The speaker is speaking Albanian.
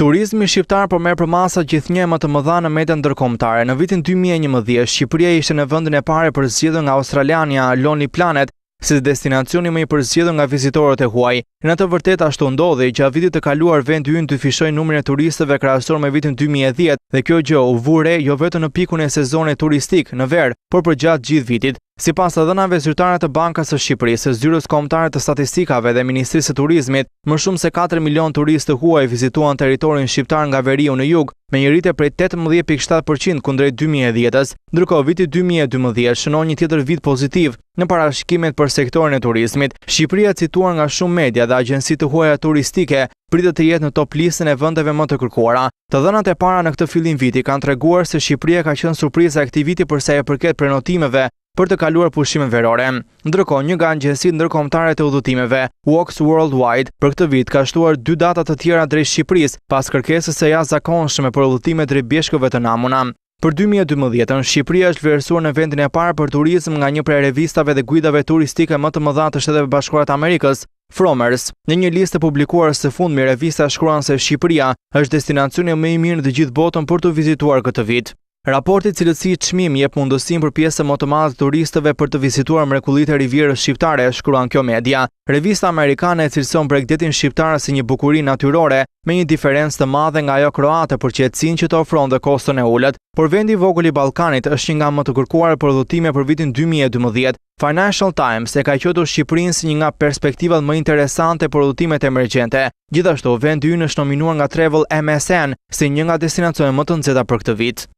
Turizmi shqiptar po merr përmasa gjithnjë më të mëdha në median ndërkombëtare. Në vitin 2011, Shqipëria ishte në vendin e parë për zgjedhur nga australiania Lonely Planet si destinacioni më i përzgjedhur nga vizitorët e huaj. Në të vërtetë ashtu ndodhi, gjatë vitit të kaluar vendi ynë dyfishoi numrin e turistëve krahasuar me vitin 2010 dhe kjo gjë u vu re jo vetëm në pikun e sezonit turistik në ver, por përgjatë gjithë vitit. Sipas të dhënave zyrtare të Bankës së Shqipërisë, Zyrës Kombëtare të Statistikave dhe Ministrisë së Turizmit, më shumë se 4 milion turistë huaj vizituan territorin shqiptar nga veriu në jug, me një rritje prej 18.7% kundrejt 2010-s, ndërkohë viti 2012 shënon një tjetër vit pozitiv në parashikimet për sektorin e turizmit. Shqipëria, cituar nga shumë media dhe agjenci të huaja turistike, pritet të jetë në top listën e vendeve më të kërkuara. Të dhënat e para në këtë fillim viti kanë treguar se Shqipëria ka qenë surpriza e këtij viti për sa i përket prenotimeve për të kaluar pushimet verore. Ndërkohë, një nga agjencitë ndërkombëtare të udhëtimeve, Walks Worldwide, për këtë vit ka shtuar 2 data të tjera drejt Shqipërisë pas kërkesës së jashtëzakonshme për udhëtime drejt bjeshkëve të namuna. Për 2012, Shqipëria është vlerësuar në vendin e parë për turizëm nga një prej revistave dhe guidave turistike më të mëdha të Shteteve Bashkuara të Amerikës, Fromers. Në një listë publikuar së fundmi, revista shkruan se Shqipëria është destinacioni më i mirë në të gjithë botën për të vizituar këtë vit. Raporti cilësi çmim jep mundësinë për pjesë më të madhe të turistëve për të vizituar mrekullitë e Rivierës shqiptare, shkruan kjo media. Revista amerikane e cilëson Bregdetin shqiptar si një bukuri natyrore me një diferencë të madhe nga ajo kroate për qetësinë që të ofron dhe koston e ulët, por vendi i vogël i Ballkanit është një nga më të kërkuar për udhëtime për vitin 2012. Financial Times e ka quajtur Shqipërinë si një nga perspektivat më interesante për udhëtimet emergjente. Gjithashtu, vendi ynë është nominuar nga Travel MSN si një nga destinacionet më të nxehta për këtë vit.